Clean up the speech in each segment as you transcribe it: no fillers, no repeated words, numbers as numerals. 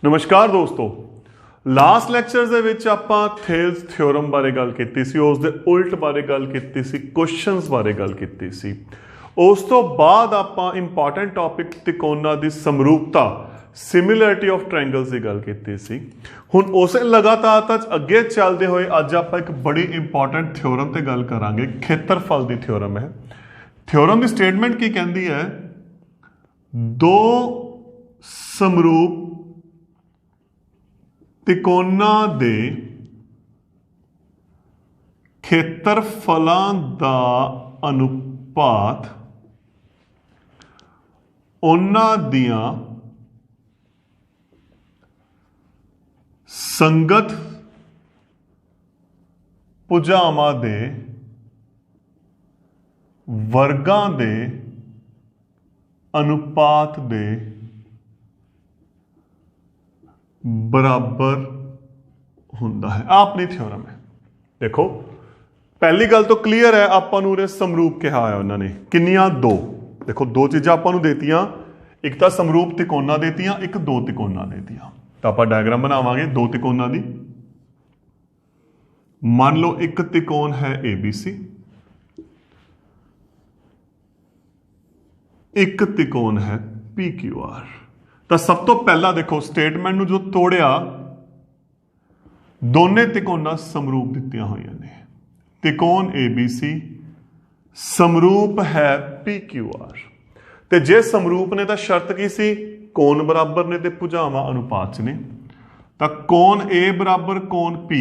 नमस्कार दोस्तों, last lecture ਦੇ ਵਿੱਚ ਆਪਾਂ ਥੇਲਸ ਥਿਓਰਮ ਬਾਰੇ ਗੱਲ ਕੀਤੀ ਸੀ, ਉਸ ਦੇ ਉਲਟ ਬਾਰੇ ਗੱਲ ਕੀਤੀ ਸੀ, ਕੁਐਸਚਨਸ ਬਾਰੇ ਗੱਲ ਕੀਤੀ ਸੀ। ਉਸ ਤੋਂ ਬਾਅਦ ਆਪਾਂ important topic ਤਿਕੋਣਾ the ਸਮਰੂਪਤਾ ਸਿਮਿਲਰਿਟੀ of triangles ਦੀ ਗੱਲ ਕੀਤੀ ਸੀ। ਹੁਣ ਉਸੇ ਲਗਾਤਾਰ ਅੱਗੇ ਚੱਲਦੇ ਹੋਏ ਅੱਜ ਆਪਾਂ ਇੱਕ ਬੜੀ ਇੰਪੋਰਟੈਂਟ ਥਿਓਰਮ ਤੇ ਗੱਲ ਕਰਾਂਗੇ। ਖੇਤਰਫਲ ਦੀ ਥਿਓਰਮ ਹੈ। ਥਿਓਰਮ ਦੀ ਸਟੇਟਮੈਂਟ ਕੀ ਕਹਿੰਦੀ ਹੈ? ਦੋ ਸਮਰੂਪ ਤਿਕੋਣਾਂ ਦੇ ਖੇਤਰਫਲਾਂ ਦਾ ਅਨੁਪਾਤ ਉਹਨਾਂ ਦੀਆਂ ਸੰਗਤ ਭੁਜਾਵਾਂ ਦੇ ਵਰਗਾਂ ਦੇ ਅਨੁਪਾਤ ਦੇ बराबर ਹੁੰਦਾ है। अपनी थ्योरम है। देखो पहली गल तो क्लीयर है, ਆਪਾਂ ਨੂੰ ਸਮਰੂਪ ਕਿਹਾ ਹੈ ਉਹਨਾਂ ਨੇ। ਕਿੰਨੀਆਂ? ਦੋ। देखो दो चीज़ां ਆਪਾਂ ਨੂੰ ਦੇਤੀਆਂ, ਇੱਕ ਤਾਂ ਸਮਰੂਪ ਤਿਕੋਣਾ ਦੇਤੀਆਂ, ਇੱਕ ਦੋ ਤਿਕੋਣਾ ਦੇਤੀਆਂ। ਤਾਂ ਆਪਾਂ ਡਾਇਗਰਾਮ ਬਣਾਵਾਂਗੇ ਦੋ ਤਿਕੋਣਾਂ ਦੀ। ਮੰਨ ਲਓ ਇੱਕ ਤਿਕੋਣ ਹੈ ABC, ਇੱਕ ਤਿਕੋਣ ਹੈ PQR। ਤਾਂ ਸਭ ਤੋਂ ਪਹਿਲਾਂ ਦੇਖੋ ਸਟੇਟਮੈਂਟ ਨੂੰ ਜੋ ਤੋੜਿਆ, ਦੋਨੇ ਤਿਕੋਣਾਂ ਸਮਰੂਪ ਦਿੱਤੀਆਂ ਹੋਈਆਂ ਨੇ। ਤਿਕੋਣ ABC ਸਮਰੂਪ ਹੈ PQR। ਤੇ ਜੇ ਸਮਰੂਪ ਨੇ ਤਾਂ ਸ਼ਰਤ ਕੀ ਸੀ? ਕੋਣ ਬਰਾਬਰ ਨੇ ਤੇ ਭੁਜਾਵਾਂ ਅਨੁਪਾਤ 'ਚ ਨੇ। ਤਾਂ ਕੋਣ A ਬਰਾਬਰ ਕੋਣ P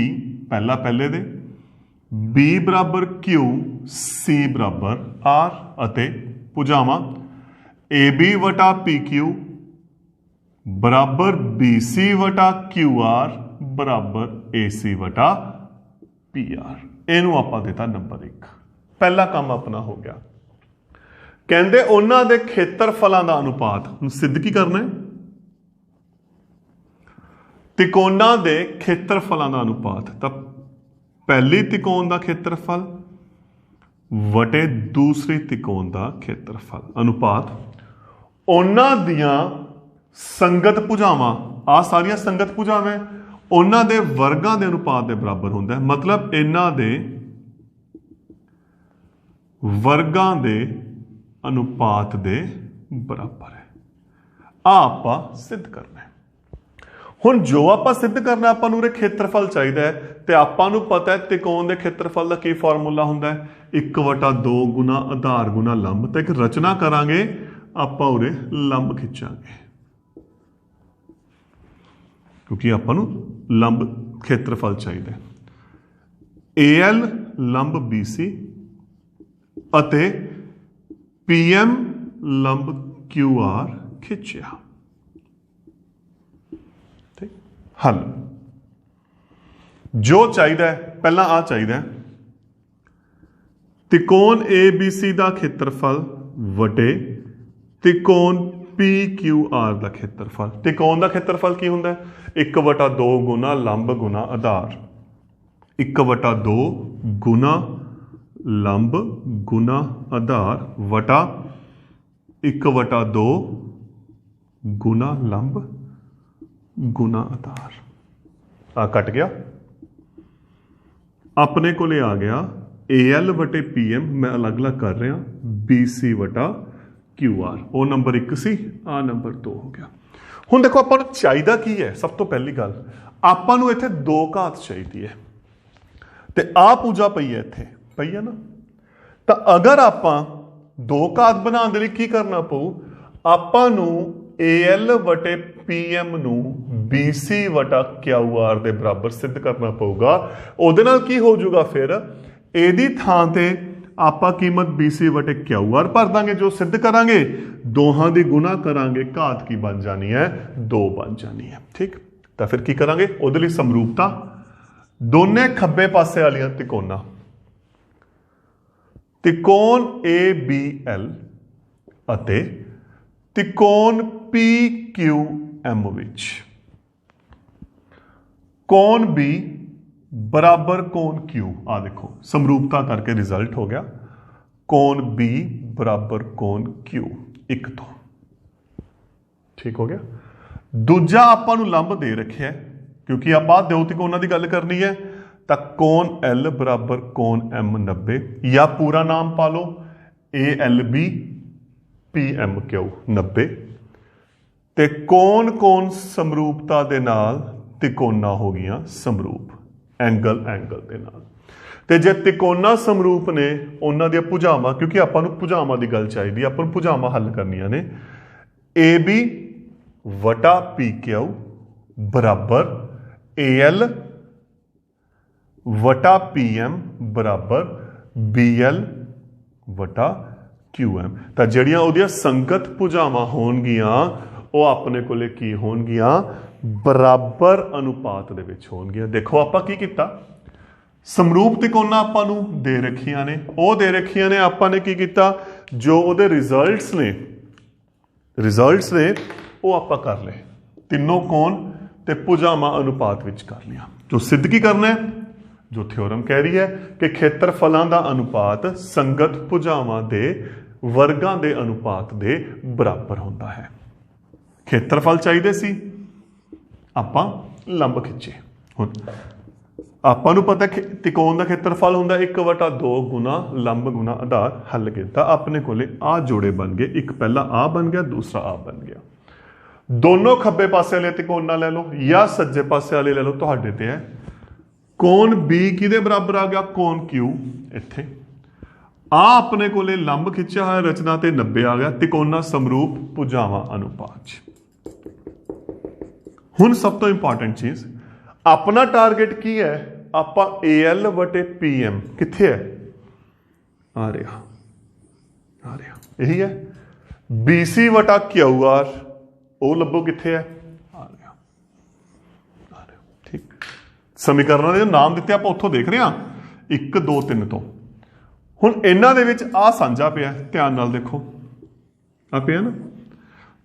ਪਹਿਲਾ ਪਹਿਲੇ ਦੇ, B ਬਰਾਬਰ Q, C ਬਰਾਬਰ R ਅਤੇ ਭੁਜਾਵਾਂ AB ਵਟਾ PQ बराबर BC वटा QR बराबर AC वटा PR। ਇਹਨੂੰ ਆਪਾਂ ਦਿੱਤਾ ਨੰਬਰ 1। ਪਹਿਲਾ ਕੰਮ ਆਪਣਾ ਹੋ ਗਿਆ। ਕਹਿੰਦੇ ਉਹਨਾਂ ਦੇ ਖੇਤਰਫਲਾਂ ਦਾ ਅਨੁਪਾਤ। ਹੁਣ ਸਿੱਧ ਕੀ ਕਰਨਾ ਹੈ? ਤਿਕੋਣਾਂ ਦੇ ਖੇਤਰਫਲਾਂ ਦਾ ਅਨੁਪਾਤ। ਤਾਂ ਪਹਿਲੀ ਤਿਕੋਣ ਦਾ ਖੇਤਰਫਲ ਵਟੇ ਦੂਸਰੀ ਤਿਕੋਣ ਦਾ ਖੇਤਰਫਲ ਅਨੁਪਾਤ ਉਹਨਾਂ ਦੀਆਂ ਸੰਗਤ ਭੁਜਾਵਾਂ, ਆ ਸਾਰੀਆਂ ਸੰਗਤ ਭੁਜਾਵਾਂ ਉਹਨਾਂ ਦੇ ਵਰਗਾਂ ਦੇ ਅਨੁਪਾਤ ਦੇ ਬਰਾਬਰ ਹੁੰਦਾ ਹੈ। ਮਤਲਬ ਇਹਨਾਂ ਦੇ ਵਰਗਾਂ ਦੇ ਅਨੁਪਾਤ ਦੇ ਬਰਾਬਰ ਹੈ। ਆ ਆਪਾਂ ਸਿੱਧ ਕਰਨਾ ਹੈ। ਹੁਣ ਜੋ ਆਪਾਂ ਸਿੱਧ ਕਰਨਾ, ਆਪਾਂ ਨੂੰ ਖੇਤਰਫਲ ਚਾਹੀਦਾ ਹੈ ਤੇ ਆਪਾਂ ਨੂੰ ਪਤਾ ਹੈ ਤਿਕੋਣ ਦੇ ਖੇਤਰਫਲ ਦਾ ਕੀ ਫਾਰਮੂਲਾ ਹੁੰਦਾ ਹੈ? 1/2 ਗੁਣਾ ਆਧਾਰ ਗੁਣਾ ਲੰਬ। ਤਾਂ ਇੱਕ ਰਚਨਾ ਕਰਾਂਗੇ ਆਪਾਂ, ਉਰੇ ਲੰਬ ਖਿੱਚਾਂਗੇ ਕਿਉਂਕਿ ਆਪਾਂ ਨੂੰ ਲੰਬ ਖੇਤਰਫਲ ਚਾਹੀਦਾ ਹੈ। AL ਲੰਬ BC ਅਤੇ PM ਲੰਬ QR ਖਿੱਚਿਆ। ਠੀਕ, ਹੱਲ ਜੋ ਚਾਹੀਦਾ ਹੈ ਪਹਿਲਾਂ ਆ ਚਾਹੀਦਾ ਹੈ ਤਿਕੋਣ ABC ਦਾ ਖੇਤਰਫਲ ਵਟੇ ਤਿਕੋਣ PQR ਦਾ ਖੇਤਰਫਲ। ਤਿਕੋਣ ਦਾ ਖੇਤਰਫਲ ਕੀ ਹੁੰਦਾ ਹੈ? 1/2 ਗੁਣਾ ਲੰਬ ਗੁਣਾ ਆਧਾਰ। 1/2 ਗੁਣਾ ਲੰਬ ਗੁਣਾ ਆਧਾਰ ਵਟਾ 1/2 ਗੁਣਾ ਲੰਬ ਗੁਣਾ ਆਧਾਰ। ਆ ਕੱਟ ਗਿਆ। ਆਪਣੇ ਕੋਲੇ ਆ ਗਿਆ AL ਵਟੇ PM, ਮੈਂ ਅਲੱਗ-ਅਲੱਗ ਕਰ ਰਿਹਾ, BC ਵਟਾ QR। ਉਹ ਨੰਬਰ 1 ਸੀ, ਆ ਨੰਬਰ 2 ਹੋ ਗਿਆ। ਹੁਣ ਦੇਖੋ ਆਪਾਂ ਨੂੰ ਚਾਹੀਦਾ ਕੀ ਹੈ? ਸਭ ਤੋਂ ਪਹਿਲੀ ਗੱਲ, ਆਪਾਂ ਨੂੰ ਇੱਥੇ 2 ਘਾਤ ਚਾਹੀਦੀ ਹੈ ਤੇ ਆ ਪੂਜਾ ਪਈ ਹੈ, ਇੱਥੇ ਪਈ ਹੈ ਨਾ। ਤਾਂ ਅਗਰ ਆਪਾਂ 2 ਘਾਤ ਬਣਾਉਣ ਦੇ ਲਈ ਕੀ ਕਰਨਾ ਪਊ? ਆਪਾਂ ਨੂੰ AL ਵਟੇ PM ਨੂੰ BC ਵਟਾ QR ਦੇ ਬਰਾਬਰ ਸਿੱਧ ਕਰਨਾ ਪਊਗਾ। ਉਹਦੇ ਨਾਲ ਕੀ ਹੋ ਜਾਊਗਾ? ਫਿਰ ਇਹਦੀ ਥਾਂ ਤੇ ਆਪਾਂ ਕੀਮਤ BC ਵਟੇ QR ਭਰ ਦਾਂਗੇ। ਜੋ ਸਿੱਧ ਕਰਾਂਗੇ ਦੋਹਾਂ ਦੀ ਗੁਣਾ ਕਰਾਂਗੇ, ਘਾਤ ਕੀ ਬਣ ਜਾਣੀ ਹੈ? 2 ਬਣ ਜਾਣੀ ਹੈ। ਠੀਕ, ਤਾਂ ਫਿਰ ਕੀ ਕਰਾਂਗੇ? ਉਹਦੇ ਲਈ ਸਮਰੂਪਤਾ, ਦੋਨੇ ਖੱਬੇ ਪਾਸੇ ਵਾਲੀਆਂ ਤਿਕੋਣਾਂ, ਤਿਕੋਣ ABL ਅਤੇ ਤਿਕੋਣ PQM ਵਿੱਚ ਕੋਣ B बराबर कोण Q। आ देखो समरूपता करके रिजल्ट हो गया। कोण B बराबर कोण Q, 1 तो ठीक हो गया। दूजा आपां नूं लंब दे रखिया है, क्योंकि आप दो त्रिकोणां दी गल करनी है, तो कोण L बराबर कोण M 90, या पूरा नाम पा लो ALB PMQ 90, ते कोण कोण समरूपता दे नाल त्रिकोणा हो गई समरूप, एंगल एंगल दे नाल। ते जे त्रिकोणा समरूप ने उन्हां दी भुजावां, क्योंकि आपां नूं भुजावां दी गल चाहिदी, आपां नूं भुजावां हल करनियां ने, AB वटा PQ बराबर AL वटा PM बराबर BL वटा QM। तो जड़ियां उहदियां संगत भुजावां होणगियां वो अपने कोले की होणगियां, बराबर अनुपात दे विच होणगियां। देखो आपां की कीता, समरूप त्रिकोणां आपां नूं दे रखियां ने, वो दे रखियां ने, आपां ने की कीता, जो उहदे रिजल्ट्स ने वो आपां कर ले, तीनों कोण ते भुजावां अनुपात विच कर लिया। तो सिद्ध की करना है, जो थ्योरम कह रही है कि खेत्रफलों का अनुपात संगत भुजावां दे वर्गां दे अनुपात दे बराबर होता है। खेत्रफल चाहिए सी, आपां लंब खिंचे। हुण आपां नूं पता त्रिकोण का खेत्रफल होंदा 1/2 गुना लंब गुना आधार, हल किया, अपने कोले आ जोड़े बन गए, एक पहला आ बन गया, दूसरा आ बन गया। दोनों खब्बे पासे वाले त्रिकोणा ले लो या सज्जे पासे वाले ले लो, तुहाडे ते है। कोण B किहदे बराबर आ गया, कोण Q इत्थे, आ अपने कोले लंब खिंचा है रचना ते 90 आ गया, त्रिकोणा समरूप भुजावां अनुपात। हुण सब तो इंपॉर्टेंट चीज, अपना टारगेट की है, आपां AL वटे PM कित्थे है, आ रहा यही है, BC वटा QR वो लभो कित्थे है, आ रहा। ठीक, समीकरणों के नाम दिते आप उत्थों देख रहे हैं 1 2 3 तो। हुण इन्हां दे विच आ साझा पिया, ध्यान नाल देखो आ पिया ना,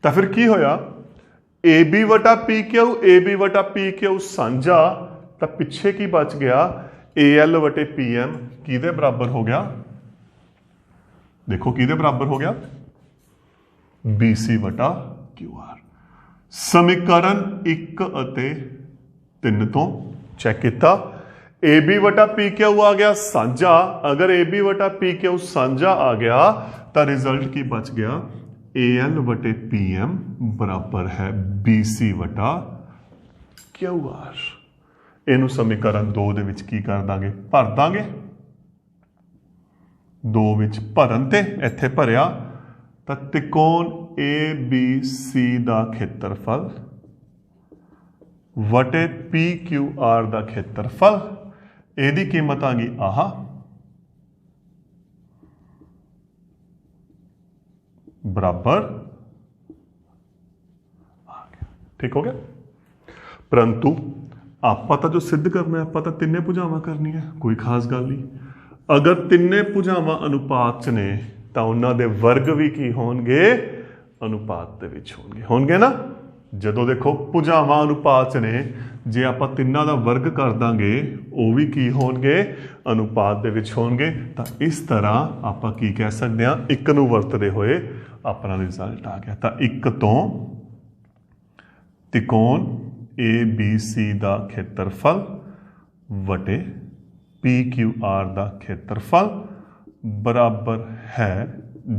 तो फिर की होया, AB वटा PQ साझा, तो पिछे की बच गया, AL वटे PM किहदे बराबर हो गया, देखो किहदे बराबर हो गया, BC वटा QR। समीकरण 1 ਅਤੇ 3 तो चेक किया, AB वटा PQ आ गया साझा, अगर AB वटा PQ साझा आ गया तो रिजल्ट की बच गया, AL वटे PM बराबर है BC वटा QR। इनू समीकरण 2 दे विच की कर दांगे, भर दांगे, 2 विच भरन ते इत्थे भरिया, तो त्रिकोण ABC का खेत्रफल वटे PQR का खेत्रफल, यदी कीमत आ गई आह, बराबर आ गया। ठीक हो गया। परंतु आपां तां जो सिद्ध करना है, आपां तां तिन्ने भुजावां करनी है, कोई खास गल नहीं। अगर तिन्ने भुजावां अनुपात च ने तो उन्हां दे वर्ग भी की होणगे, अनुपात दे विच होणगे ना। जदों देखो भुजावां अनुपात च ने, जे आपां तिन्नां दा वर्ग कर दांगे वो भी की होणगे, अनुपात दे विच होणगे। तो इस तरह आपां की कह सकते हैं, एक नूं वरतदे होए अपना रिजल्ट आ गया। तो एक तो त्रिकोण ABC का खेत्रफल वटे PQR का खेत्रफल बराबर है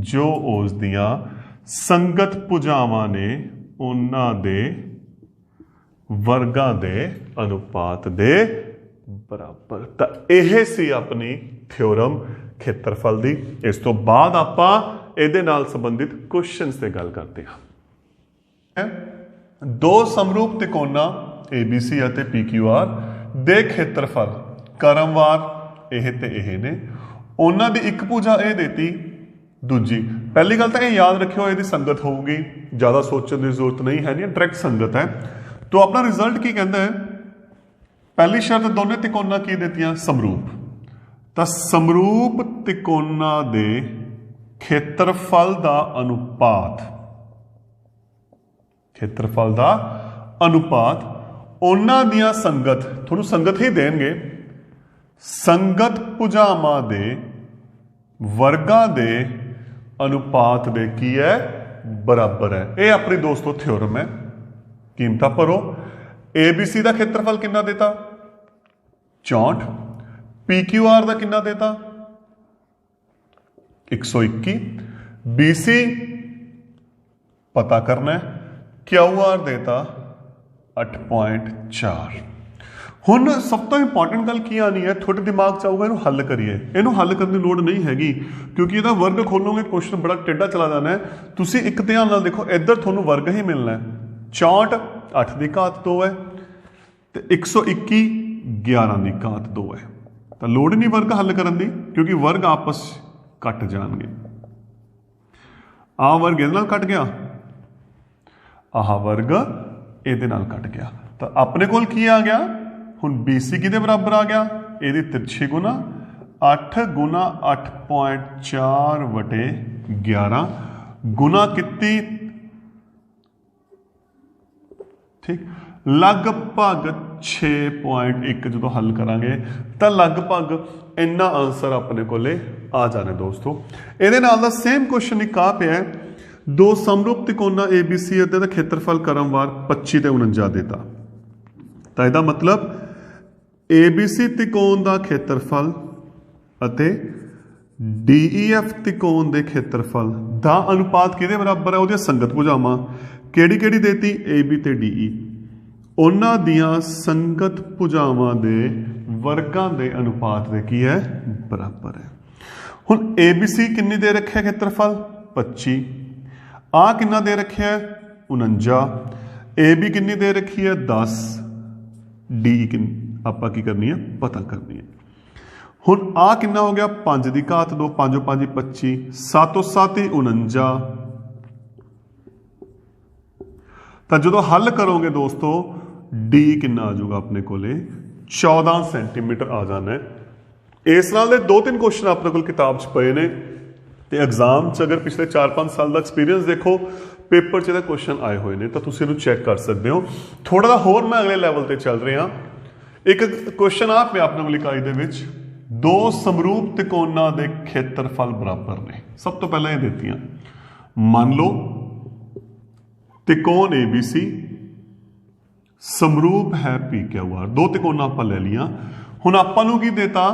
जो उस दियां संगत भुजावां ने उन्हां दे वर्गां दे अनुपात दे बराबर। तो यह सी अपनी थ्योरम खेत्रफल दी। इस तो बाद आपां इहदे नाल संबंधित क्वेश्चनस ते गल करते हैं। दो समरूप त्रिकोणा ABC ਅਤੇ PQR ਦੇ खेत्रफल क्रमवार ਇਹ ਤੇ ਇਹ ਨੇ, ਉਹਨਾਂ ਦੀ ਇੱਕ ਭੁਜਾ ਇਹ ਦੇਤੀ, दूजी पहली गल तो यह याद रखियो यदि संगत होगी, ज़्यादा सोचने की जरूरत नहीं है, नहीं डायरेक्ट संगत है। तो अपना रिजल्ट की कहता है, पहली शर्त दोनों त्रिकोणा की देती समरूप। तो समरूप त्रिकोणा दे खेत्रफल का अनुपात, खेत्रफल का अनुपात उन्हां दियां संगत, थोनू संगत ही देंगे, संगत भुजावां दे वर्गां दे अनुपात दे की है, बराबर है। ये अपनी दोस्तों थ्योरम है। कीमतां भरो। ABC का खेत्रफल कितना देता 64, PQR का कितना देता 121, BC पता करना है, QR देता 8.4। ਹੁਣ ਸਭ ਤੋਂ ਇੰਪੋਰਟੈਂਟ ਗੱਲ ਕੀ ਆਣੀ ਹੈ, ਤੁਹਾਡੇ ਦਿਮਾਗ 'ਚ ਆਊਗਾ ਇਹਨੂੰ ਹੱਲ ਕਰੀਏ। ਇਹਨੂੰ ਹੱਲ ਕਰਨ ਦੀ ਲੋੜ ਨਹੀਂ ਹੈਗੀ ਕਿਉਂਕਿ ਇਹਦਾ ਵਰਗ ਖੋਲੋਗੇ ਕੁਐਸਚਨ ਬੜਾ ਟੇਢਾ ਚਲਾ ਜਾਣਾ ਹੈ। ਤੁਸੀਂ ਇੱਕ ਧਿਆਨ ਨਾਲ ਦੇਖੋ, ਇੱਧਰ ਤੁਹਾਨੂੰ ਵਰਗ ਹੀ ਮਿਲਣਾ ਹੈ। 64 8 ਦੀ ਘਾਤ 2 ਹੈ ਤੇ 121 11 ਦੀ ਘਾਤ 2 ਹੈ, ਤਾਂ ਲੋੜ ਹੀ ਨਹੀਂ ਵਰਗ ਹੱਲ ਕਰਨ ਦੀ ਕਿਉਂਕਿ ਵਰਗ ਆਪਸ ਕੱਟ ਜਾਣਗੇ। ਆਹ ਵਰਗ ਇਹਦੇ ਨਾਲ ਕੱਟ ਗਿਆ, ਆਹ ਵਰਗ ਇਹਦੇ ਨਾਲ ਕੱਟ ਗਿਆ, ਤਾਂ ਆਪਣੇ ਕੋਲ ਕੀ ਆ ਗਿਆ ਹੁਣ BC ਕਿਹਦੇ ਬਰਾਬਰ ਆ ਗਿਆ, ਇਹਦੀ ਤਿਰਛੀ ਗੁਣਾ 8 ਗੁਣਾ 8.4 ਵਟੇ 11 ਗੁਣਾ ਕੀਤੀ, ਠੀਕ, ਲਗਭਗ 6.1। ਜਦੋਂ ਹੱਲ ਕਰਾਂਗੇ ਤਾਂ ਲਗਭਗ ਇੰਨਾ ਆਨਸਰ ਆਪਣੇ ਕੋਲੇ ਆ ਜਾਣਾ ਦੋਸਤੋ। ਇਹਦੇ ਨਾਲ ਦਾ ਸੇਮ ਕੁਐਸਚਨ ਇੱਕ ਆ ਪਿਆ, ਦੋ ਸਮਰੂਪ ਤਿਕੋਣਾ ABC ਅਤੇ ਦਾ ਖੇਤਰਫਲ ਕਰਮਵਾਰ 25 ਤੇ 49 ਦੇਤਾ, ਤਾਂ ਇਹਦਾ ਮਤਲਬ ABC ਤਿਕੋਣ ਦਾ ਖੇਤਰਫਲ ਅਤੇ DEF ਤਿਕੋਣ ਦੇ ਖੇਤਰਫਲ ਦਾ ਅਨੁਪਾਤ ਕਿਹਦੇ ਬਰਾਬਰ ਹੈ, ਉਹਦੀਆਂ ਸੰਗਤ ਭੁਜਾਵਾਂ ਕਿਹੜੀ ਕਿਹੜੀ ਦੇਤੀ AB ਤੇ DE, ਉਹਨਾਂ ਦੀਆਂ ਸੰਗਤ ਭੁਜਾਵਾਂ ਦੇ ਵਰਗਾਂ ਦੇ ਅਨੁਪਾਤ ਦੇ ਕੀ ਹੈ ਬਰਾਬਰ ਹੈ। ਹੁਣ ABC ਕਿੰਨੀ ਦੇ ਰੱਖਿਆ ਖੇਤਰਫਲ 25, ਆ ਕਿੰਨਾ ਦੇ ਰੱਖਿਆ 49, AB ਕਿੰਨੀ ਦੇ ਰੱਖੀ ਹੈ 10, DE ਕਿੰਨੀ ਆਪਾਂ ਕੀ ਕਰਨੀ ਹੈ ਪਤਾ ਕਰਨੀ ਹੈ। ਹੁਣ ਆ ਕਿੰਨਾ ਹੋ ਗਿਆ 5 ਦੀ ਘਾਤ 2, 5 5 25, 7 7 49, ਤਾਂ ਜਦੋਂ ਹੱਲ ਕਰੋਗੇ ਦੋਸਤੋ D ਕਿੰਨਾ ਆ ਜਾਊਗਾ ਆਪਣੇ ਕੋਲੇ 14 ਸੈਂਟੀਮੀਟਰ ਆ ਜਾਣਾ ਹੈ। ਇਸ ਨਾਲ ਦੇ 2-3 ਕੁਐਸਚਨ ਆਪਣੇ ਕੋਲ ਕਿਤਾਬ 'ਚ ਪਏ ਨੇ ਤੇ ਐਗਜ਼ਾਮ 'ਚ ਅਗਰ ਪਿਛਲੇ 4-5 ਸਾਲ ਦਾ ਐਕਸਪੀਰੀਅੰਸ ਦੇਖੋ, ਪੇਪਰ 'ਚ ਇਹਦਾ ਕੁਐਸਚਨ ਆਏ ਹੋਏ ਨੇ, ਤਾਂ ਤੁਸੀਂ ਇਹਨੂੰ ਚੈੱਕ ਕਰ ਸਕਦੇ ਹੋ। ਥੋੜਾ ਜਿਹਾ ਹੋਰ ਮੈਂ ਅਗਲੇ ਲੈਵਲ ਤੇ ਚੱਲ ਰਿਹਾ। ਇੱਕ ਕੁਐਸਚਨ ਆ ਪਿਆ ਆਪਣੇ ਕੋਲ ਇਕਾਈ ਦੇ ਵਿੱਚ, ਦੋ ਸਮਰੂਪ ਤਿਕੋਣਾਂ ਦੇ ਖੇਤਰਫਲ ਬਰਾਬਰ ਨੇ। ਸਭ ਤੋਂ ਪਹਿਲਾਂ ਇਹ ਦਿੱਤੀਆਂ, ਮੰਨ ਲਓ ਤਿਕੋਣ ABC ਸਮਰੂਪ ਹੈ PQR, ਦੋ ਤਿਕੋਣਾਂ ਆਪਾਂ ਲੈ ਲਈਆਂ। ਹੁਣ ਆਪਾਂ ਨੂੰ ਕੀ ਦੇਤਾ,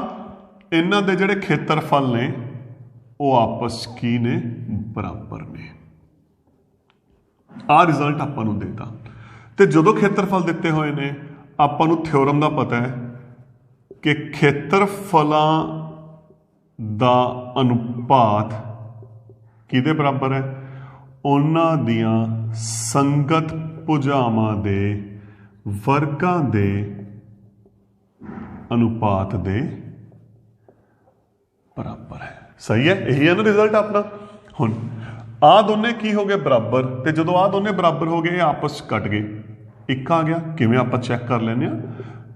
ਇਹਨਾਂ ਦੇ ਜਿਹੜੇ ਖੇਤਰਫਲ ਨੇ ਉਹ ਆਪਸ ਕੀ ਨੇ ਬਰਾਬਰ ਨੇ। ਆਹ ਰਿਜ਼ਲਟ ਆਪਾਂ ਨੂੰ ਦੇਤਾ, ਤੇ ਜਦੋਂ ਖੇਤਰਫਲ ਦਿੱਤੇ ਹੋਏ ਨੇ ਆਪਾਂ ਨੂੰ ਥਿਓਰਮ ਦਾ ਪਤਾ ਹੈ ਕਿ ਖੇਤਰਫਲਾਂ ਦਾ ਅਨੁਪਾਤ ਕਿਹਦੇ ਬਰਾਬਰ ਹੈ, ਉਹਨਾਂ ਦੀਆਂ ਸੰਗਤ ਭੁਜਾਵਾਂ ਦੇ ਵਰਗਾਂ ਦੇ ਅਨੁਪਾਤ ਦੇ ਬਰਾਬਰ ਹੈ। ਸਹੀ ਹੈ, ਇਹੀ ਹੈ ਨਾ ਰਿਜ਼ਲਟ ਆਪਣਾ। ਹੁਣ ਆਹ ਦੋਨੇ ਕੀ ਹੋ ਗਏ ਬਰਾਬਰ, ਤੇ ਜਦੋਂ ਆਹ ਦੋਨੇ ਬਰਾਬਰ ਹੋ ਗਏ ਇਹ ਆਪਸ ਕੱਟ ਗਏ, ਇੱਕ ਆ ਗਿਆ। ਕਿਵੇਂ ਆਪਾਂ ਚੈੱਕ ਕਰ ਲੈਂਦੇ ਹਾਂ,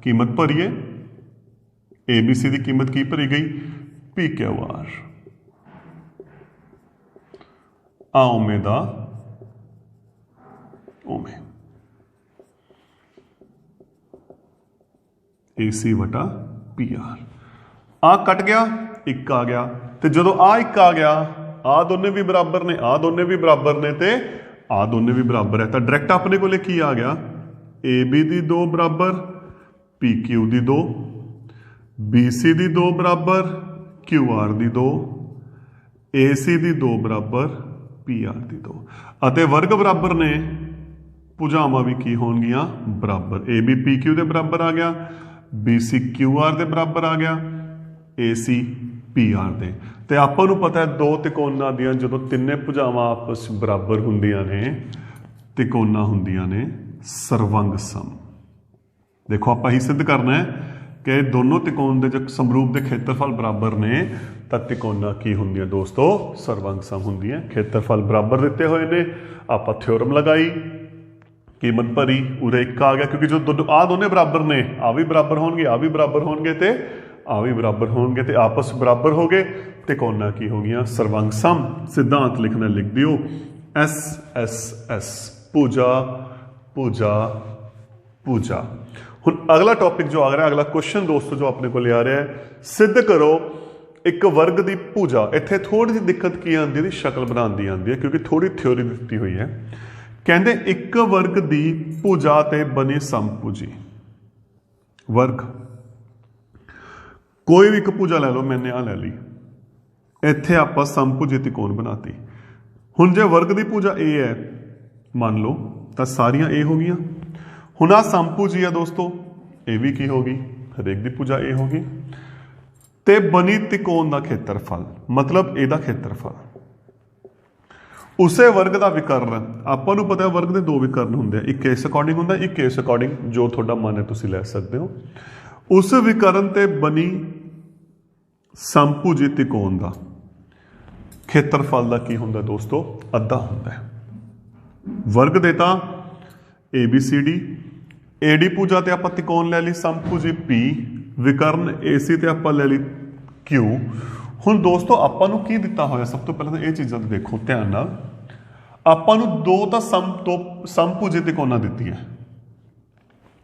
ਕੀਮਤ ਭਰੀਏ, ABC ਦੀ ਕੀਮਤ ਕੀ ਭਰੀ ਗਈ PQR, ਆ ਓਮੇ ਦਾ ਓਮੇ, AC ਵਟਾ PR, ਆ ਕੱਟ ਗਿਆ, ਇੱਕ ਆ ਗਿਆ, ਤੇ ਜਦੋਂ ਆ ਇੱਕ ਆ ਗਿਆ ਆ ਦੋਨੇ ਵੀ ਬਰਾਬਰ ਨੇ, ਆ ਦੋਨੇ ਵੀ ਬਰਾਬਰ ਨੇ, ਤੇ ਆ ਦੋਨੇ ਵੀ ਬਰਾਬਰ ਹੈ, ਤਾਂ ਡਾਇਰੈਕਟ ਆਪਣੇ ਕੋਲੇ ਕੀ ਆ ਗਿਆ, AB ਦੀ 2 ਬਰਾਬਰ, PQ ਦੀ 2, BC ਦੀ 2 ਬਰਾਬਰ, QR ਦੀ 2, AC ਦੀ 2 ਬਰਾਬਰ, PR ਦੀ 2, ਅਤੇ ਵਰਗ ਬਰਾਬਰ ਨੇ, ਭੁਜਾਵਾਂ ਵੀ ਕੀ ਹੋਣਗੀਆਂ ਬਰਾਬਰ। AB PQ ਦੇ ਬਰਾਬਰ ਆ ਗਿਆ, BC QR ਦੇ ਬਰਾਬਰ ਆ ਗਿਆ, AC PR ਦੇ। ਤੇ ਆਪਾਂ ਨੂੰ ਪਤਾ ਹੈ ਦੋ ਤਿਕੋਣਾਂ ਦੀਆਂ ਜਦੋਂ ਤਿੰਨੇ ਭੁਜਾਵਾਂ ਆਪਸ ਬਰਾਬਰ ਹੁੰਦੀਆਂ ਨੇ, ਤਿਕੋਣਾਂ ਹੁੰਦੀਆਂ ਨੇ ਸਰਵੰਗ ਸਮ। ਦੇਖੋ ਆਪਾਂ ਹੀ ਸਿੱਧ ਕਰਨਾ ਹੈ ਕਿ ਦੋਨੋਂ ਤਿਕੋਣ ਦੇ ਜੋ ਸਮਰੂਪ ਦੇ ਖੇਤਰਫਲ ਬਰਾਬਰ ਨੇ, ਤਾਂ ਤਿਕੋਣਾਂ ਕੀ ਹੁੰਦੀਆਂ ਦੋਸਤੋ ਸਰਵੰਗ ਸਮ ਹੁੰਦੀਆਂ। ਖੇਤਰਫਲ ਬਰਾਬਰ ਦਿੱਤੇ ਹੋਏ ਨੇ, ਆਪਾਂ ਥਿਓਰਮ ਲਗਾਈ, ਕੀਮਤ ਭਰੀ, ਉਰੇ ਇੱਕ ਆ ਗਿਆ ਕਿਉਂਕਿ ਜੋ ਆਹ ਦੋਨੇ ਬਰਾਬਰ ਨੇ, ਆ ਵੀ ਬਰਾਬਰ ਹੋਣਗੇ, ਆ ਵੀ ਬਰਾਬਰ ਹੋਣਗੇ, ਤੇ ਆ ਵੀ ਬਰਾਬਰ ਹੋਣਗੇ, ਤੇ ਆਪਸ ਬਰਾਬਰ ਹੋ ਗਏ, ਤਿਕੋਣਾਂ ਕੀ ਹੋ ਗਈਆਂ ਸਰਵੰਗ ਸਮ। ਸਿਧਾਂਤ ਲਿਖਣਾ ਲਿਖ ਦਿਓ SSS, ਭੁਜਾ ਭੁਜਾ ਭੁਜਾ। ਹੁਣ ਅਗਲਾ ਟੌਪਿਕ ਜੋ ਆ ਰਿਹਾ, ਅਗਲਾ ਕੁਐਸਚਨ ਦੋਸਤੋ ਜੋ ਆਪਣੇ ਕੋਲ ਆ ਰਿਹਾ ਹੈ, ਸਿੱਧ ਕਰੋ ਇੱਕ ਵਰਗ ਦੀ ਭੁਜਾ। ਇੱਥੇ ਥੋੜੀ ਜਿਹੀ ਦਿੱਕਤ ਕੀ ਆਉਂਦੀ ਹੈ, ਸ਼ਕਲ ਬਣਾਉਣ ਦੀ ਆਉਂਦੀ ਹੈ ਕਿਉਂਕਿ ਥੋੜੀ ਥਿਓਰੀ ਦਿੱਤੀ ਹੋਈ ਹੈ कहते एक वर्ग की भुजा ते बनी समभुजी वर्ग कोई भी एक भुजा लै लो मैंने आ लै ली इत्थे आपां समभुजी त्रिकोण बनाती हुण जे वर्ग की भुजा ए है मान लो तो सारियां ए हो गई हुण आ समभुजी है दोस्तों ये भी की होगी हरेक की भुजा ए होगी ते बनी त्रिकोण का खेत्रफल मतलब ਇਹਦਾ खेत्रफल उसे वर्ग का विकर्ण ਆਪਾਂ ਨੂੰ पता है वर्ग के दो विकर्ण होंगे एक इस अकॉर्डिंग होंगे एक इस अकॉर्डिंग जो थोड़ा मन है तुसी लै सकते हो उस विकर्ण ते बनी समभुजी त्रिकोण का खेत्रफल का की होंगे दोस्तों अद्धा होंगे वर्ग देता A B C D AD भुजा ते आपां त्रिकोण लै ली समभुजी पी विकर्ण एसी ते आपां लै ली क्यू हुण दोस्तों आपां नूं की दिता होया सब तो पहले तो ये चीज़ां देखो ध्यान नाल आपां नूं दो समभुजी त्रिकोणां दित्ती है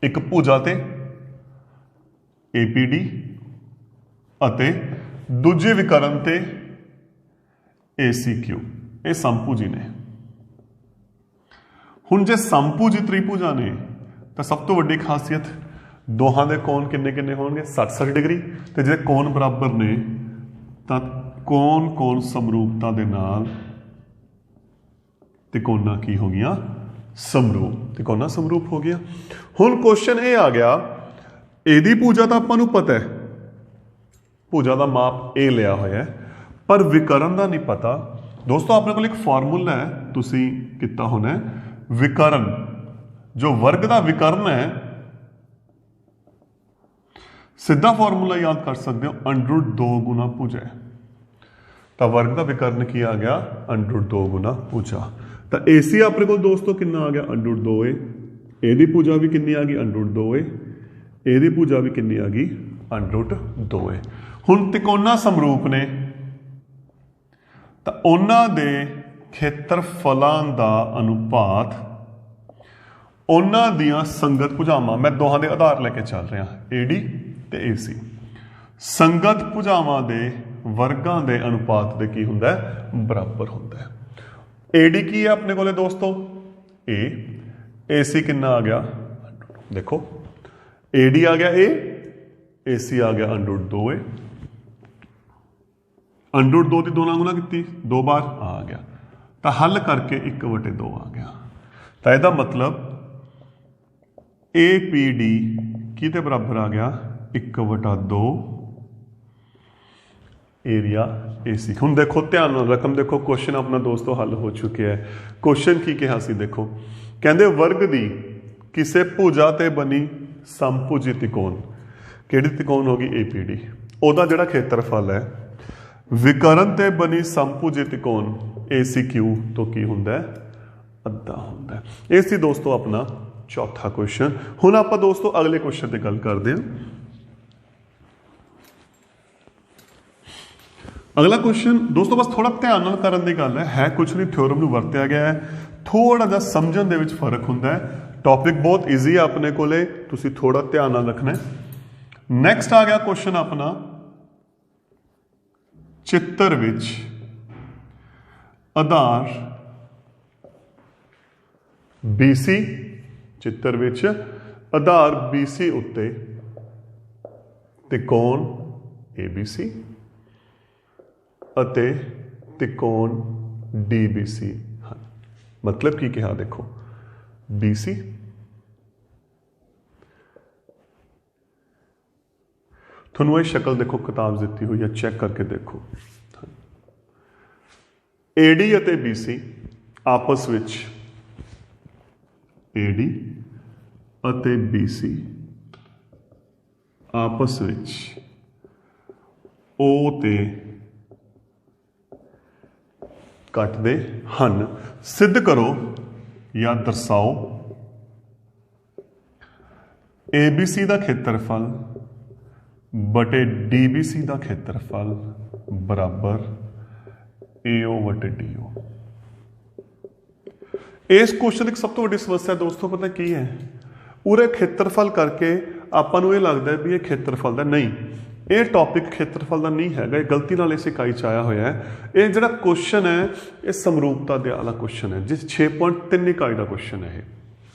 एक भुजा ते APD अते दूजे विकर्ण ते ACQ ये समभुजी ने हुण जे समभुजी त्रिभुजा ने तो सब तो वड्डी खासियत दोहां दे कोण किन्ने किन्ने होणगे 60-60 डिग्री ते जे कोण बराबर ने तो कौन कौन समरूपता दे नाल त्रिकोणा की हो गया समरूप त्रिकोणा समरूप हो गया हुण क्वेश्चन ये आ गया एदी भुजा तो आपां नूं पता है भुजा का माप ए लिया होया है पर विकर्ण का नहीं पता दोस्तों अपने को एक फॉर्मूला है तुसी कितना होना है विकर्ण जो वर्ग का विकर्ण है सीधा फॉर्मूला याद कर सकते हो √2 गुना भुजा है तो वर्ग का विकर्ण की आ गया √2 गुना भुजा तो एसी अपने को दोस्तों कितना आ गया √2 है एदी भुजा भी कितनी आ गई √2 है एदी भुजा भी कितनी आ गई √2 है हुण त्रिकोणा समरूप ने तो उन्हां दे खेत्रफलां दा अनुपात उन्हां दियां संगत भुजावां मैं दोहां दे आधार लैके चल रहा एडी ते AC संगत भुजावां दे वर्गां दे अनुपात दे की हुंदा है बराबर हुंदा है AD की है अपने कोले दोस्तों A AC कितना आ गया देखो AD आ गया A AC आ गया √2 है √2 की 2 नाल गुणा की 2 बार आ गया तो हल करके 1/2 आ गया तो यदा मतलब APD की बराबर आ गया 1/2 एरिया AC हुण देखो ध्यान नाल रकम देखो क्वेश्चन अपना दोस्तों हल हो चुके हैं क्वेश्चन की कहा सी देखो कहते वर्ग दी किसे भुजा ते बनी समभुजी त्रिकोण किहड़ी त्रिकोण होगी APD ओदा जिहड़ा खेत्रफल है विकर्ण ते बनी समभुजी त्रिकोण ACQ तो की हुंदा है अद्धा हुंदा है ये सी दोस्तों अपना चौथा क्वेश्चन हुण आपां दोस्तों अगले क्वेश्चन की गल करते हैं अगला क्वेश्चन दोस्तों बस थोड़ा ध्यान नाल करन दी गल है कुछ नहीं थ्योरम नूं वरत्या गया है थोड़ा जिहा समझण दे विच फर्क हुंदा है टॉपिक बहुत ईजी है अपने कोले तुसीं थोड़ा ध्यान नाल रखना है नैक्सट आ गया क्वेश्चन अपना चित्र विच आधार BC चित्र विच आधार BC उत्ते त्रिकोण ABC अते त्रिकोण DBC हैं मतलब की कहा देखो BC थोनों ये शक्ल देखो किताब दी हुई है चेक करके देखो AD अते BC आपस विच AD अते BC आपस विच O ते कटदे हन सिद्ध करो या दर्शाओ ABC का खेत्रफल बटे DBC का खेत्रफल बराबर AO बटे DO इस क्वेश्चन की सब तो बड़ी समस्या दोस्तों पता की है पूरे खेत्रफल करके आपां नूं ये लगता है भी ये खेत्रफल का नहीं ਇਹ ਟੌਪਿਕ ਖੇਤਰਫਲ ਦਾ ਨਹੀਂ ਹੈਗਾ, ਇਹ ਗਲਤੀ ਨਾਲ ਇਸ ਇਕਾਈ 'ਚ ਆਇਆ ਹੋਇਆ ਹੈ। ਇਹ ਜਿਹੜਾ ਕੁਐਸਚਨ ਹੈ ਇਹ ਸਮਰੂਪਤਾ ਦੇ ਵਾਲਾ ਕੁਐਸਚਨ ਹੈ, ਜਿਸ 6.3 ਇਕਾਈ ਦਾ ਕੁਐਸਚਨ ਹੈ ਇਹ।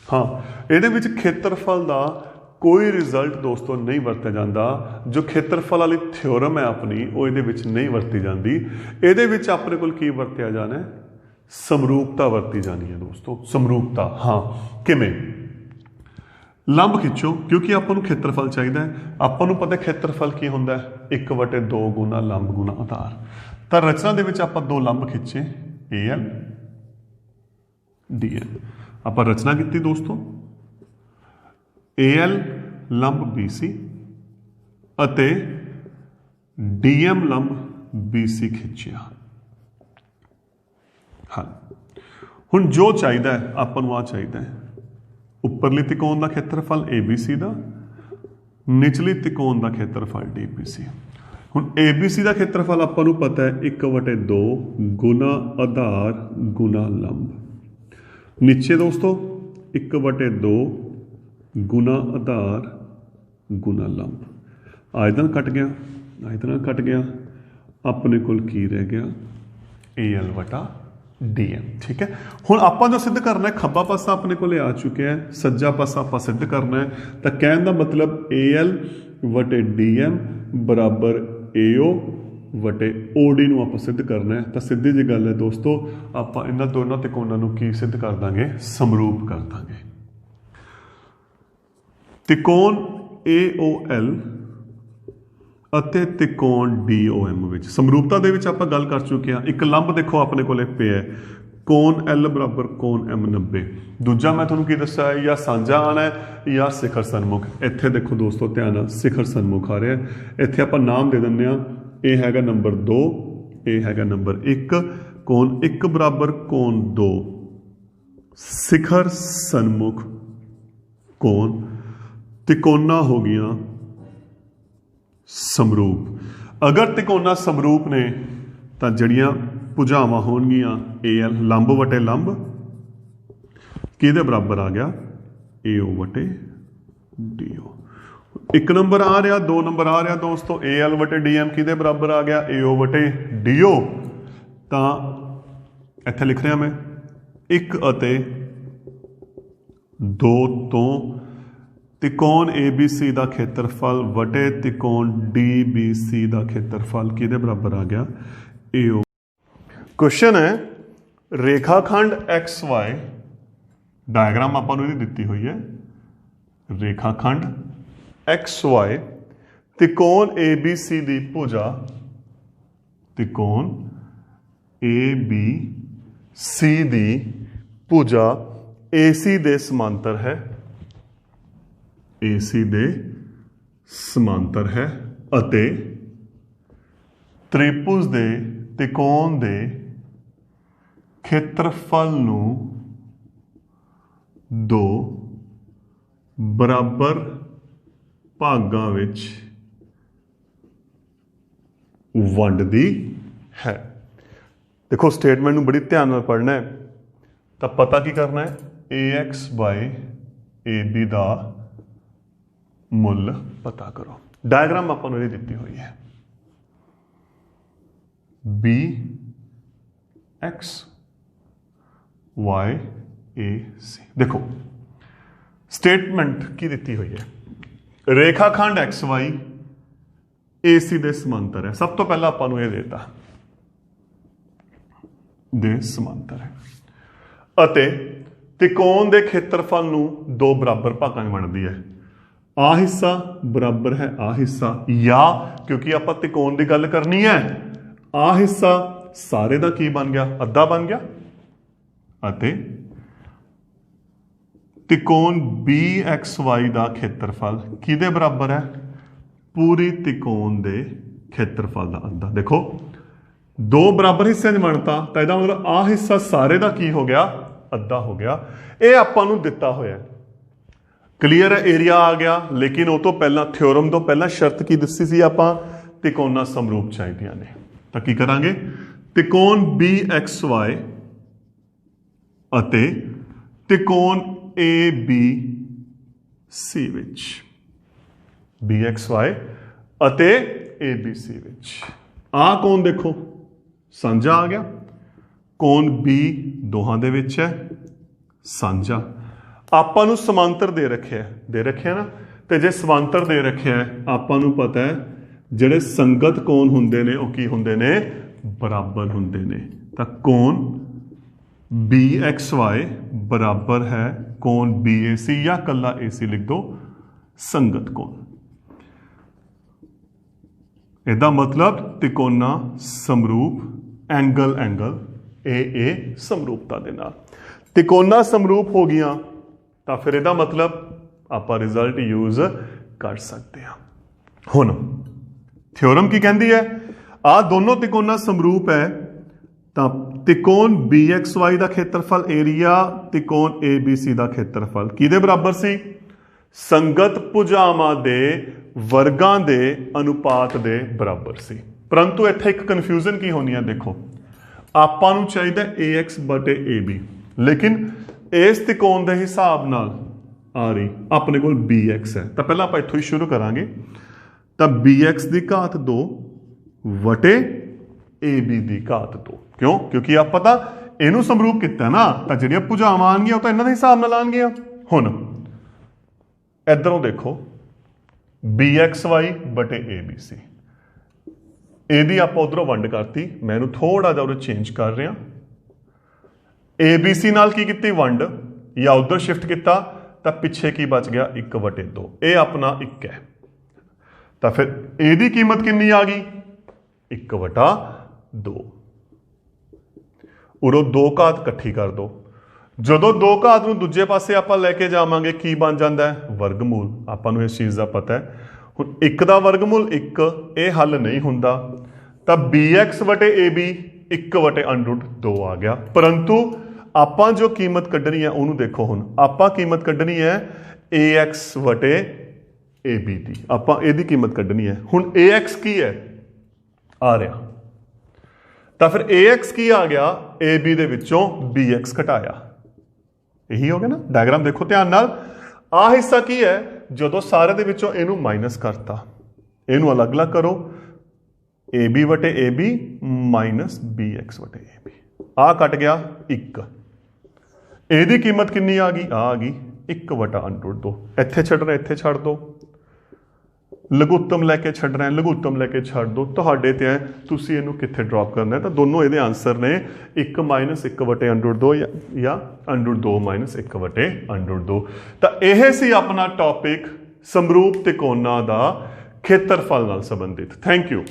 ਹਾਂ, ਇਹਦੇ ਵਿੱਚ ਖੇਤਰਫਲ ਦਾ ਕੋਈ ਰਿਜ਼ਲਟ ਦੋਸਤੋ ਨਹੀਂ ਵਰਤਿਆ ਜਾਂਦਾ। ਜੋ ਖੇਤਰਫਲ ਵਾਲੀ ਥਿਓਰਮ ਹੈ ਆਪਣੀ, ਉਹ ਇਹਦੇ ਵਿੱਚ ਨਹੀਂ ਵਰਤੀ ਜਾਂਦੀ। ਇਹਦੇ ਵਿੱਚ ਆਪਣੇ ਕੋਲ ਕੀ ਵਰਤਿਆ ਜਾਣਾ ਹੈ? ਸਮਰੂਪਤਾ ਵਰਤੀ ਜਾਣੀ ਹੈ ਦੋਸਤੋ, ਸਮਰੂਪਤਾ। ਹਾਂ, ਕਿਵੇਂ? ਲੰਬ ਖਿੱਚੋ, ਕਿਉਂਕਿ ਆਪਾਂ ਨੂੰ ਖੇਤਰਫਲ ਚਾਹੀਦਾ ਹੈ। ਆਪਾਂ ਨੂੰ ਪਤਾ ਖੇਤਰਫਲ ਕੀ ਹੁੰਦਾ ਹੈ? 1/2 ਗੁਣਾ ਲੰਬ ਗੁਣਾ ਆਧਾਰ। ਤਾਂ ਰਚਨਾ ਦੇ ਵਿੱਚ ਆਪਾਂ ਦੋ ਲੰਬ ਖਿੱਚੇ, AL DL। ਆਪਾਂ ਰਚਨਾ ਕੀਤੀ ਦੋਸਤੋ, AL ਲੰਬ BC ਅਤੇ DM ਲੰਬ BC ਖਿੱਚਿਆ। ਹਾਂ, ਹੁਣ ਜੋ ਚਾਹੀਦਾ ਹੈ ਆਪਾਂ ਨੂੰ ਆ ਚਾਹੀਦਾ ਹੈ, ਉੱਪਰਲੀ ਤਿਕੋਣ ਦਾ ਖੇਤਰਫਲ ABC ਦਾ, ਨਿਚਲੀ ਤਿਕੋਣ ਦਾ ਖੇਤਰਫਲ DBC। ਹੁਣ ABC ਦਾ ਖੇਤਰਫਲ ਆਪਾਂ ਨੂੰ ਪਤਾ ਹੈ 1/2 ਗੁਣਾ ਆਧਾਰ ਗੁਣਾ ਲੰਬ। ਨੀਚੇ ਦੋਸਤੋ 1/2 ਗੁਣਾ ਆਧਾਰ ਗੁਣਾ ਲੰਬ। ਇਹਦੇ ਨਾਲ ਕੱਟ ਗਿਆ, ਇਹਦੇ ਨਾਲ ਕੱਟ ਗਿਆ, ਆਪਣੇ ਕੋਲ ਕੀ ਰਹਿ ਗਿਆ? AL/DM। ਠੀਕ ਹੈ, ਹੁਣ ਆਪਾਂ ਜੋ ਸਿੱਧ ਕਰਨਾ ਹੈ, ਖੱਬਾ ਪਾਸਾ ਆਪਣੇ ਕੋਲੇ ਆ ਚੁੱਕਿਆ ਹੈ, ਸੱਜਾ ਪਾਸਾ ਆਪਾਂ ਸਿੱਧ ਕਰਨਾ ਹੈ। ਤਾਂ ਕਹਿਣ ਦਾ ਮਤਲਬ AL/DM ਬਰਾਬਰ AO/OD ਨੂੰ ਆਪਾਂ ਸਿੱਧ ਕਰਨਾ ਹੈ। ਤਾਂ ਸਿੱਧੀ ਜਿਹੀ ਗੱਲ ਹੈ ਦੋਸਤੋ, ਆਪਾਂ ਇਹਨਾਂ ਦੋਨਾਂ ਤਿਕੋਣਾਂ ਨੂੰ ਕੀ ਸਿੱਧ ਕਰ ਦਾਂਗੇ? ਸਮਰੂਪ ਕਰ ਦਾਂਗੇ। ਤਿਕੋਣ AOL ਅਤੇ ਤਿਕੋਣ DOM ਵਿੱਚ ਸਮਰੂਪਤਾ ਦੇ ਵਿੱਚ ਆਪਾਂ ਗੱਲ ਕਰ ਚੁੱਕੇ ਹਾਂ। ਇੱਕ ਲੰਬ ਦੇਖੋ ਆਪਣੇ ਕੋਲੇ ਪਿਆ, ਕੋਣ L ਬਰਾਬਰ ਕੋਣ M 90। ਦੂਜਾ ਮੈਂ ਤੁਹਾਨੂੰ ਕੀ ਦੱਸਿਆ, ਜਾਂ ਸਾਂਝਾ ਆਣਾ ਹੈ ਜਾਂ ਸਿਖਰ ਸਨਮੁਖ। ਇੱਥੇ ਦੇਖੋ ਦੋਸਤੋ ਧਿਆਨ ਨਾਲ, ਸਿਖਰ ਸਨਮੁਖ ਆ ਰਿਹਾ। ਇੱਥੇ ਆਪਾਂ ਨਾਮ ਦੇ ਦਿੰਦੇ ਹਾਂ, ਇਹ ਹੈਗਾ ਨੰਬਰ 2, ਇਹ ਹੈਗਾ ਨੰਬਰ 1। ਕੋਣ 1 ਬਰਾਬਰ ਕੋਣ 2, ਸਿਖਰ ਸਨਮੁਖ ਕੋਣ। ਤਿਕੋਣਾ ਹੋ ਗਈਆਂ ਸਮਰੂਪ। ਅਗਰ ਤਿਕੋਣਾ ਸਮਰੂਪ ਨੇ ਤਾਂ ਜਿਹੜੀਆਂ ਭੁਜਾਵਾਂ ਹੋਣਗੀਆਂ AL ਲੰਬ/ਲੰਬ ਕਿਹਦੇ ਬਰਾਬਰ ਆ ਗਿਆ? AO/DO। 1 ਨੰਬਰ ਆ ਰਿਹਾ, 2 ਨੰਬਰ ਆ ਰਿਹਾ ਦੋਸਤੋ, AL/DM ਕਿਹਦੇ ਬਰਾਬਰ ਆ ਗਿਆ? AO/DO। ਤਾਂ ਇੱਥੇ ਲਿਖ ਰਿਹਾ ਮੈਂ 1 ਅਤੇ 2 ਤੋਂ ਤਿਕੋਣ ABC ਦਾ ਖੇਤਰਫਲ ਵਟੇ ਤਿਕੋਣ DBC ਦਾ ਖੇਤਰਫਲ ਕਿਹਦੇ ਬਰਾਬਰ ਆ ਗਿਆ? AO। ਕੁਐਸਚਨ ਹੈ, ਰੇਖਾਖੰਡ XY, ਡਾਇਗਰਾਮ ਆਪਾਂ ਨੂੰ ਇਹਦੀ ਦਿੱਤੀ ਹੋਈ ਹੈ। ਰੇਖਾਖੰਡ XY ਤਿਕੋਣ ABC ਦੀ ਭੁਜਾ, ਤਿਕੋਣ ABC ਦੀ ਭੁਜਾ AC ਦੇ ਸਮਾਂਤਰ ਹੈ, AC ਦੇ ਸਮਾਂਤਰ ਹੈ ਅਤੇ ਤ੍ਰਿਭੁਜ ਦੇ ਤਿਕੋਣ ਦੇ ਖੇਤਰਫਲ ਨੂੰ 2 ਬਰਾਬਰ ਭਾਗਾਂ ਵਿੱਚ ਵੰਡਦੀ ਹੈ। ਦੇਖੋ ਸਟੇਟਮੈਂਟ ਨੂੰ ਬੜੀ ਧਿਆਨ ਨਾਲ ਪੜ੍ਹਨਾ ਹੈ। ਤਾਂ ਪਤਾ ਕੀ ਕਰਨਾ ਹੈ? AX/AB ਦਾ ਮੁੱਲ ਪਤਾ ਕਰੋ। ਡਾਇਗਰਾਮ ਆਪਾਂ ਨੂੰ ਇਹ ਦਿੱਤੀ ਹੋਈ ਹੈ, BXYAC। ਦੇਖੋ ਸਟੇਟਮੈਂਟ ਕੀ ਦਿੱਤੀ ਹੋਈ ਹੈ? ਰੇਖਾਖੰਡ XY AC ਦੇ ਸਮਾਂਤਰ ਹੈ। ਸਭ ਤੋਂ ਪਹਿਲਾਂ ਆਪਾਂ ਨੂੰ ਇਹ ਦੇਤਾ ਦੇ ਸਮਾਂਤਰ ਹੈ ਅਤੇ ਤਿਕੋਣ ਦੇ ਖੇਤਰਫਲ ਨੂੰ 2 ਬਰਾਬਰ ਭਾਗਾਂ ਵਿੱਚ ਵੰਡਦੀ ਹੈ। ਆ ਹਿੱਸਾ ਬਰਾਬਰ ਹੈ ਆ ਹਿੱਸਾ, ਜਾਂ ਕਿਉਂਕਿ ਆਪਾਂ ਤਿਕੋਣ ਦੀ ਗੱਲ ਕਰਨੀ ਹੈ, ਆ ਹਿੱਸਾ ਸਾਰੇ ਦਾ ਕੀ ਬਣ ਗਿਆ? ਅੱਧਾ ਬਣ ਗਿਆ। ਅਤੇ ਤਿਕੋਣ BXY ਦਾ ਖੇਤਰਫਲ ਕਿਹਦੇ ਬਰਾਬਰ ਹੈ? ਪੂਰੀ ਤਿਕੋਣ ਦੇ ਖੇਤਰਫਲ ਦਾ ਅੱਧਾ। ਦੇਖੋ 2 ਬਰਾਬਰ ਹਿੱਸਿਆਂ 'ਚ ਵੰਡਤਾ, ਤਾਂ ਇਹਦਾ ਮਤਲਬ ਆ ਹਿੱਸਾ ਸਾਰੇ ਦਾ ਕੀ ਹੋ ਗਿਆ? ਅੱਧਾ ਹੋ ਗਿਆ। ਇਹ ਆਪਾਂ ਨੂੰ ਦਿੱਤਾ ਹੋਇਆ। ਕਲੀਅਰ ਹੈ? ਏਰੀਆ ਆ ਗਿਆ। ਲੇਕਿਨ ਉਹ ਤੋਂ ਪਹਿਲਾਂ ਥਿਓਰਮ ਤੋਂ ਪਹਿਲਾਂ ਸ਼ਰਤ ਕੀ ਦੱਸੀ ਸੀ ਆਪਾਂ? ਤਿਕੋਣਾ ਸਮਰੂਪ ਚਾਹੀਦੀਆਂ ਨੇ। ਤਾਂ ਕੀ ਕਰਾਂਗੇ? ਤਿਕੋਣ BXY ਅਤੇ ਤਿਕੋਣ ABC ਵਿੱਚ BXY ਅਤੇ ABC ਵਿੱਚ ਆ ਕੌਣ ਦੇਖੋ ਸਾਂਝਾ ਆ ਗਿਆ, ਕੌਣ B ਦੋਹਾਂ ਦੇ ਵਿੱਚ ਹੈ ਸਾਂਝਾ। ਆਪਾਂ ਨੂੰ ਸਮਾਂਤਰ ਦੇ ਰੱਖਿਆ ਨਾ, ਤੇ ਜੇ ਸਮਾਂਤਰ ਦੇ ਰੱਖਿਆ ਆਪਾਂ ਨੂੰ ਪਤਾ ਹੈ ਜਿਹੜੇ ਸੰਗਤ ਕੋਣ ਹੁੰਦੇ ਨੇ ਉਹ ਕੀ ਹੁੰਦੇ ਨੇ, ਬਰਾਬਰ ਹੁੰਦੇ ਨੇ। ਤਾਂ ਕੋਣ BXY ਬਰਾਬਰ ਹੈ ਕੋਣ BAC ਜਾਂ ਕੱਲਾ AC ਲਿਖ ਦੋ ਸੰਗਤ ਕੋਣ। ਇਹਦਾ ਮਤਲਬ ਤਿਕੋਣਾ ਸਮਰੂਪ ਐਂਗਲ AA ਸਮਰੂਪਤਾ ਦੇ ਨਾਲ। ਤਿਕੋਣਾ ਸਮਰੂਪ ਹੋ ਗਈਆਂ ਤਾਂ ਫਿਰ ਇਹਦਾ ਮਤਲਬ ਆਪਾਂ ਰਿਜ਼ਲਟ ਯੂਜ਼ ਕਰ ਸਕਦੇ ਹਾਂ। ਹੁਣ ਥਿਓਰਮ ਕੀ ਕਹਿੰਦੀ ਹੈ, ਆ ਦੋਨੋਂ ਤਿਕੋਣਾ ਸਮਰੂਪ ਹੈ ਤਾਂ ਤਿਕੋਣ BXY ਦਾ ਖੇਤਰਫਲ ਏਰੀਆ ਤਿਕੋਣ ABC ਦਾ ਖੇਤਰਫਲ ਕਿਹਦੇ ਬਰਾਬਰ ਸੀ, ਸੰਗਤ ਭੁਜਾਵਾਂ ਦੇ ਵਰਗਾਂ ਦੇ ਅਨੁਪਾਤ ਦੇ ਬਰਾਬਰ ਸੀ। ਪਰੰਤੂ ਇੱਥੇ ਇੱਕ ਕਨਫਿਊਜ਼ਨ ਕੀ ਹੋਣੀ ਹੈ, ਦੇਖੋ ਆਪਾਂ ਨੂੰ ਚਾਹੀਦਾ AX ਬਟੇ AB, ਲੇਕਿਨ ਇਸ ਤਿਕੋਣ ਦੇ ਹਿਸਾਬ ਨਾਲ ਆ ਰਹੀ ਆਪਣੇ ਕੋਲ BX ਹੈ। ਤਾਂ ਪਹਿਲਾਂ ਆਪਾਂ ਇੱਥੋਂ ਹੀ ਸ਼ੁਰੂ ਕਰਾਂਗੇ। ਤਾਂ BX ਦੀ ਘਾਤ 2 ਵਟੇ AB ਦੀ ਘਾਤ 2, ਕਿਉਂ, ਕਿਉਂਕਿ ਆਪਾਂ ਤਾਂ ਇਹਨੂੰ ਸਮਰੂਪ ਕੀਤਾ ਨਾ, ਤਾਂ ਜਿਹੜੀਆਂ ਭੁਜਾਵਾਂ ਆਉਣਗੀਆਂ ਉਹ ਤਾਂ ਇਹਨਾਂ ਦੇ ਹਿਸਾਬ ਨਾਲ ਆਉਣਗੀਆਂ। ਹੁਣ ਇੱਧਰੋਂ ਦੇਖੋ BXY ਬਟੇ ABC, ਇਹਦੀ ਆਪਾਂ ਉਧਰੋਂ ਵੰਡ ਕਰਤੀ, ਮੈਂ ਇਹਨੂੰ ਥੋੜਾ ਜਿਹਾ ਉਰੇ ਚੇਂਜ ਕਰ ਰਿਹਾ। ABC ਨਾਲ ਕੀ ਕੀਤੀ ਵੰਡ ਜਾਂ ਉਧਰ ਸ਼ਿਫਟ ਕੀਤਾ ਤਾਂ ਪਿੱਛੇ ਕੀ ਬਚ ਗਿਆ 1/2, ਇਹ ਆਪਣਾ 1 ਹੈ। ਤਾਂ ਫਿਰ ਇਹਦੀ ਕੀਮਤ ਕਿੰਨੀ ਆ ਗਈ 1/2। ਉਰੋਂ 2 ਘਾਤ ਇਕੱਠੀ ਕਰ ਦੋ, ਜਦੋਂ 2 ਘਾਤ ਨੂੰ ਦੂਜੇ ਪਾਸੇ ਆਪਾਂ ਲੈ ਕੇ ਜਾਵਾਂਗੇ ਕੀ ਬਣ ਜਾਂਦਾ ਹੈ ਵਰਗਮੂਲ। ਆਪਾਂ ਨੂੰ ਇਸ ਚੀਜ਼ ਦਾ ਪਤਾ ਹੈ। ਹੁਣ 1 ਦਾ ਵਰਗਮੂਲ 1, ਇਹ ਹੱਲ ਨਹੀਂ ਹੁੰਦਾ ਤਾਂ BX ਬਟੇ AB 1/√2 ਆ ਗਿਆ। ਪਰੰਤੂ ਆਪਾਂ ਜੋ ਕੀਮਤ ਕੱਢਣੀ ਹੈ ਉਹਨੂੰ ਦੇਖੋ, ਹੁਣ ਆਪਾਂ ਕੀਮਤ ਕੱਢਣੀ ਹੈ AX ਬਟੇ AB ਦੀ, ਆਪਾਂ ਇਹਦੀ ਕੀਮਤ ਕੱਢਣੀ ਹੈ। ਹੁਣ AX ਕੀ ਹੈ ਆ ਰਿਹਾ, ਤਾਂ ਫਿਰ AX ਕੀ ਆ ਗਿਆ AB ਦੇ ਵਿੱਚੋਂ BX ਘਟਾਇਆ, ਇਹੀ ਹੋ ਗਿਆ ਨਾ। ਡਾਇਗਰਾਮ ਦੇਖੋ ਧਿਆਨ ਨਾਲ, ਆਹ ਹਿੱਸਾ ਕੀ ਹੈ, ਜਦੋਂ ਸਾਰੇ ਦੇ ਵਿੱਚੋਂ ਇਹਨੂੰ ਮਾਈਨਸ ਕਰਤਾ, ਇਹਨੂੰ ਅਲੱਗ-ਅਲੱਗ ਕਰੋ, AB ਬਟੇ AB minus BX ਬਟੇ AB, ਆਹ ਕੱਟ ਗਿਆ 1। ਇਹਦੀ ਕੀਮਤ ਕਿੰਨੀ ਆ ਗਈ, ਆ ਗਈ 1/√2। ਇੱਥੇ ਛੱਡਣਾ ਇੱਥੇ ਛੱਡ ਦੋ, ਲਘੁੱਤਮ ਲੈ ਕੇ ਛੱਡਣਾ ਲਘੁੱਤਮ ਲੈ ਕੇ ਛੱਡ ਦੋ, ਤੁਹਾਡੇ ਤੇ ਹੈ ਤੁਸੀਂ ਇਹਨੂੰ ਕਿੱਥੇ ਡ੍ਰੌਪ ਕਰਨਾ ਹੈ। ਤਾਂ ਦੋਨੋਂ ਇਹਦੇ ਆਨਸਰ ਨੇ 1 ਮਾਈਨਸ 1/√2 ਜਾਂ √2 ਮਾਈਨਸ 1/√2। ਤਾਂ ਇਹ ਸੀ ਆਪਣਾ ਟੌਪਿਕ ਸਮਰੂਪ ਤਿਕੋਣਾਂ ਦਾ ਖੇਤਰਫਲ ਨਾਲ ਸੰਬੰਧਿਤ। Thank you.